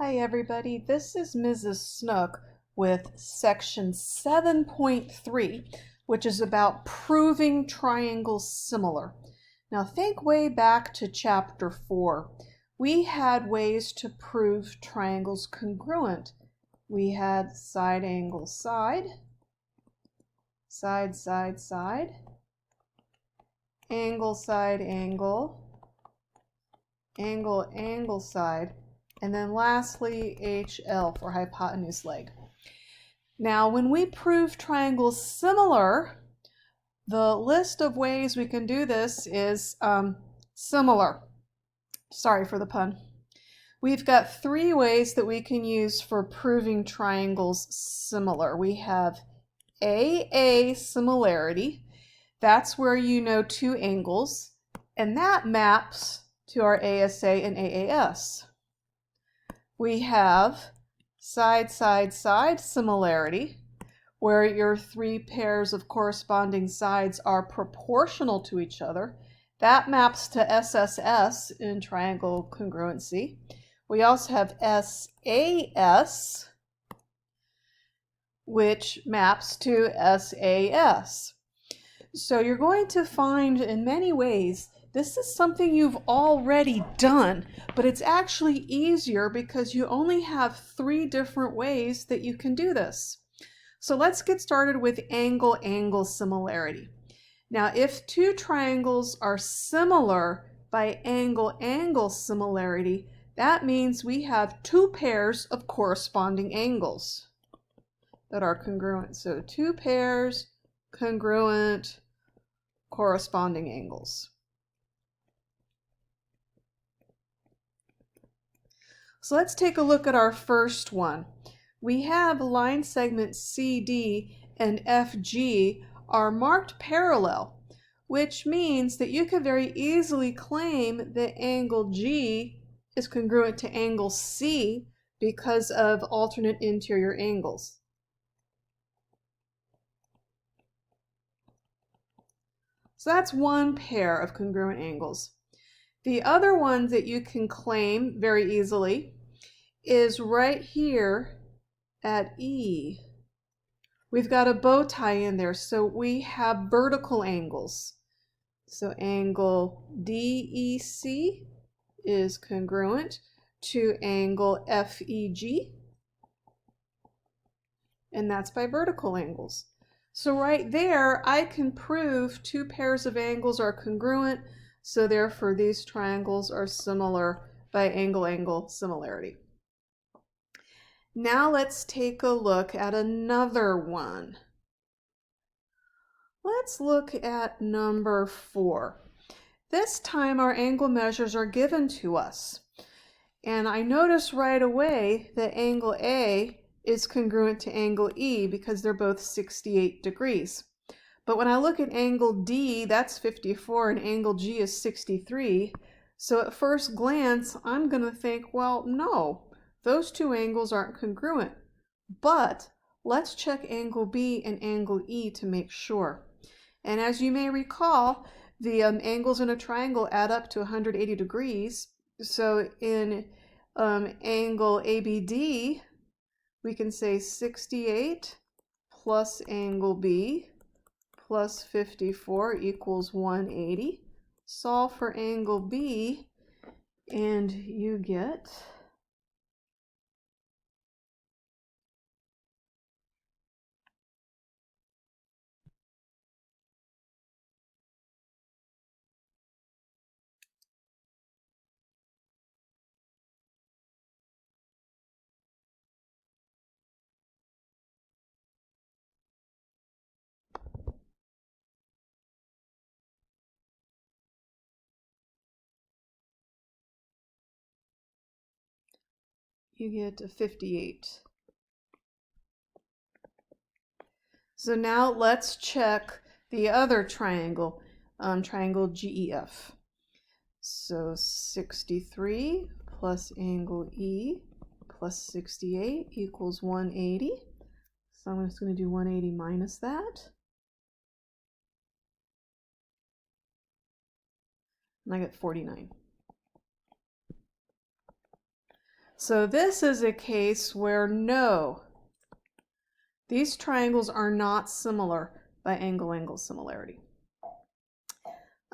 Hi everybody, this is Mrs. Snook with section 7.3, which is about proving triangles similar. Now think way back to chapter 4. We had ways to prove triangles congruent. We had side, angle, side, side, side, side, angle, side, angle, angle, angle, side, and then lastly HL for hypotenuse leg. Now when we prove triangles similar, the list of ways we can do this is similar. Sorry for the pun. We've got three ways that we can use for proving triangles similar. We have AA similarity. That's where you know two angles, and that maps to our ASA and AAS. We have side, side, side similarity, where your three pairs of corresponding sides are proportional to each other. That maps to SSS in triangle congruency. We also have SAS, which maps to SAS. So you're going to find in many ways this is something you've already done, but it's actually easier because you only have three different ways that you can do this. So let's get started with angle-angle similarity. Now, if two triangles are similar by angle-angle similarity, that means we have two pairs of corresponding angles that are congruent. So two pairs, congruent, corresponding angles. So let's take a look at our first one. We have line segments CD and FG are marked parallel, which means that you could very easily claim that angle G is congruent to angle C because of alternate interior angles. So that's one pair of congruent angles. The other one that you can claim very easily is right here at E. We've got a bow tie in there, so we have vertical angles. So angle DEC is congruent to angle FEG, and that's by vertical angles. So right there, I can prove two pairs of angles are congruent, so therefore these triangles are similar by angle-angle similarity. Now let's take a look at another one. Let's look at number 4. This time our angle measures are given to us. And I notice right away that angle A is congruent to angle E because they're both 68 degrees. But when I look at angle D, that's 54, and angle G is 63. So at first glance, I'm going to think, well, no, those two angles aren't congruent. But let's check angle B and angle E to make sure. And as you may recall, the angles in a triangle add up to 180 degrees. So in angle ABD, we can say 68 plus angle B plus 54 equals 180. Solve for angle B, and you get a 58. So now let's check the other triangle, triangle GEF. So 63 plus angle E plus 68 equals 180. So I'm just going to do 180 minus that. And I get 49. So this is a case where no, these triangles are not similar by angle-angle similarity.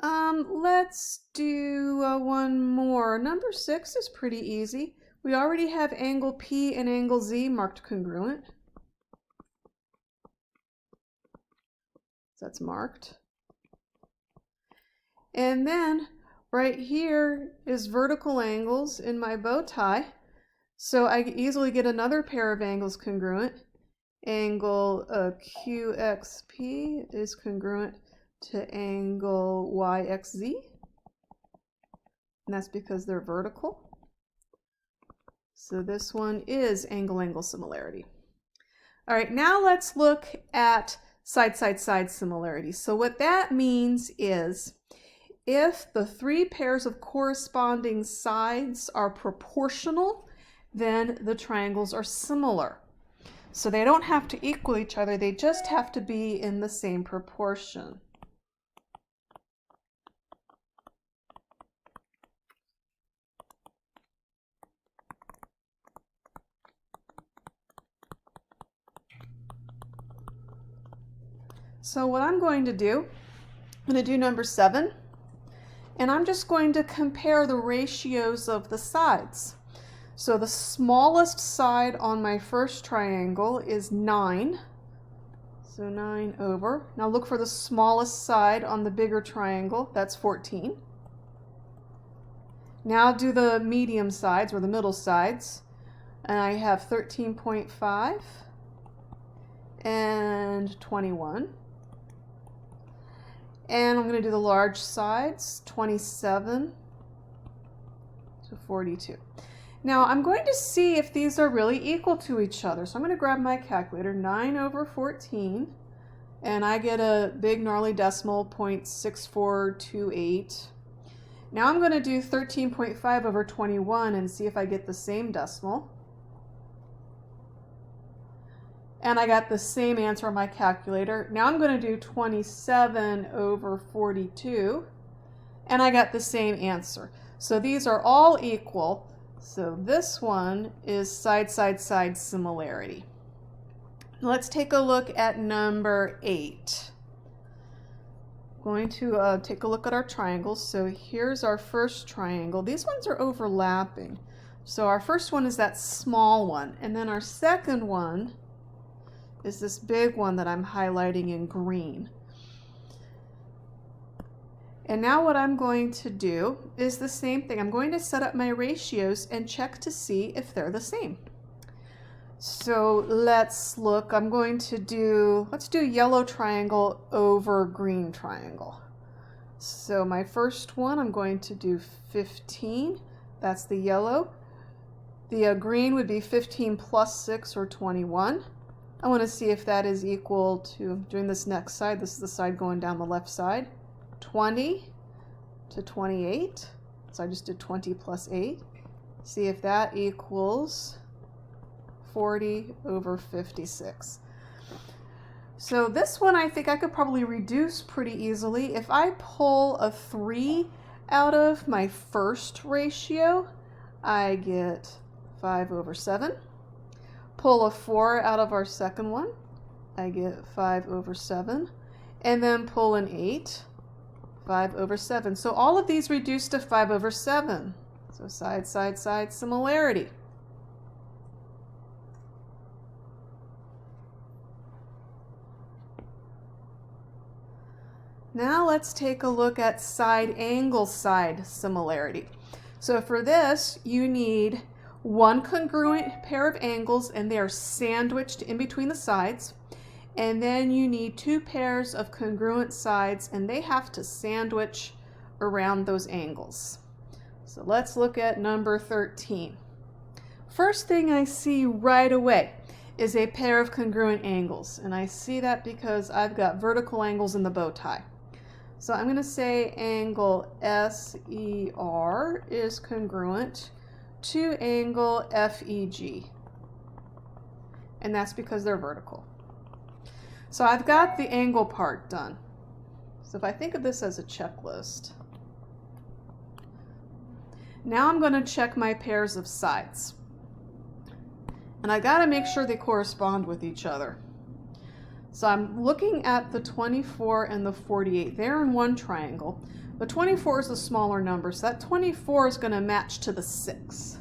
Let's do one more. Number 6 is pretty easy. We already have angle P and angle Z marked congruent. So that's marked. And then right here is vertical angles in my bow tie. So I can easily get another pair of angles congruent. Angle QXP is congruent to angle YXZ. And that's because they're vertical. So this one is angle-angle similarity. All right, now let's look at side-side-side similarity. So what that means is if the 3 pairs of corresponding sides are proportional, then the triangles are similar. So they don't have to equal each other, they just have to be in the same proportion. So what I'm going to do, I'm going to do number 7, and I'm just going to compare the ratios of the sides. So the smallest side on my first triangle is 9. So 9 over. Now look for the smallest side on the bigger triangle. That's 14. Now do the medium sides or the middle sides. And I have 13.5 and 21. And I'm going to do the large sides, 27 to 42. Now I'm going to see if these are really equal to each other. So I'm going to grab my calculator, 9 over 14, and I get a big gnarly decimal, 0.6428. Now I'm going to do 13.5 over 21 and see if I get the same decimal. And I got the same answer on my calculator. Now I'm going to do 27 over 42, and I got the same answer. So these are all equal. So this one is side-side-side similarity. Let's take a look at number 8. I'm going to take a look at our triangles. So here's our first triangle. These ones are overlapping. So our first one is that small one, and then our second one is this big one that I'm highlighting in green. And now what I'm going to do is the same thing. I'm going to set up my ratios and check to see if they're the same. So let's look. I'm going to do, let's do yellow triangle over green triangle. So my first one, I'm going to do 15. That's the yellow. The green would be 15 plus 6 or 21. I want to see if that is equal to, doing this next side, this is the side going down the left side, 20 to 28. So I just did 20 plus 8. See if that equals 40 over 56. So this one I think I could probably reduce pretty easily. If I pull a 3 out of my first ratio, I get 5 over 7. Pull a 4 out of our second one, I get 5 over 7. And then pull an 8, 5 over 7. So all of these reduce to 5 over 7. So side, side, side similarity. Now let's take a look at side angle side similarity. So for this, you need one congruent pair of angles, and they are sandwiched in between the sides. And then you need 2 pairs of congruent sides, and they have to sandwich around those angles. So let's look at number 13. First thing I see right away is a pair of congruent angles, and I see that because I've got vertical angles in the bow tie. So I'm going to say angle SER is congruent to angle FEG, and that's because they're vertical. So I've got the angle part done. So if I think of this as a checklist, now I'm going to check my pairs of sides. And I got to make sure they correspond with each other. So I'm looking at the 24 and the 48. They're in one triangle. The 24 is a smaller number, so that 24 is going to match to the 6.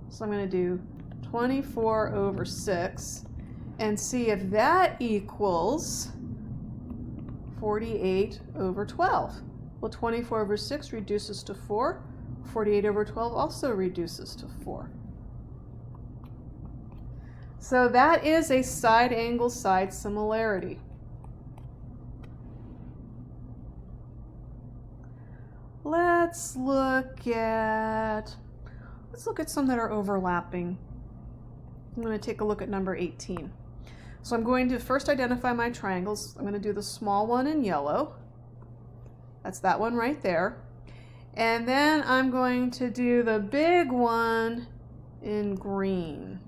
So I'm going to do 24 over 6 and see if that equals 48 over 12. Well, 24 over 6 reduces to 4. 48 over 12 also reduces to 4. So that is a side angle side similarity. Let's look at some that are overlapping. I'm going to take a look at number 18. So I'm going to first identify my triangles. I'm going to do the small one in yellow. That's that one right there. And then I'm going to do the big one in green.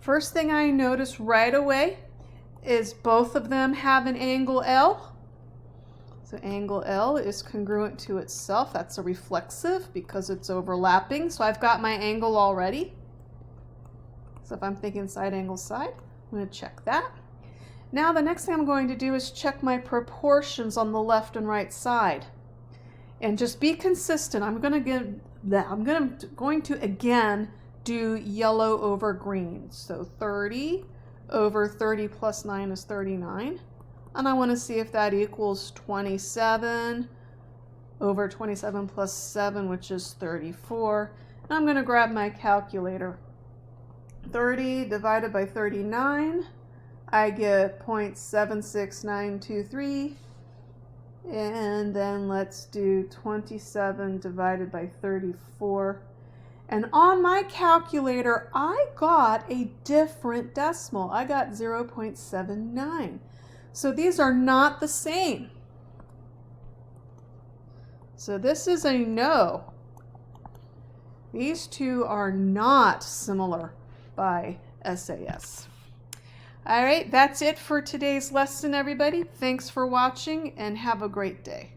First thing I notice right away is both of them have an angle L. So angle L is congruent to itself. That's a reflexive because it's overlapping. So I've got my angle already. So if I'm thinking side angle side, I'm going to check that. Now the next thing I'm going to do is check my proportions on the left and right side. And just be consistent. I'm going to again do yellow over green. So 30 over 30 plus 9 is 39. And I want to see if that equals 27 over 27 plus 7, which is 34. And I'm going to grab my calculator. 30 divided by 39, I get 0.76923. And then let's do 27 divided by 34. And on my calculator, I got a different decimal. I got 0.79. So these are not the same. So this is a no. These two are not similar by SAS. All right, that's it for today's lesson, everybody. Thanks for watching and have a great day.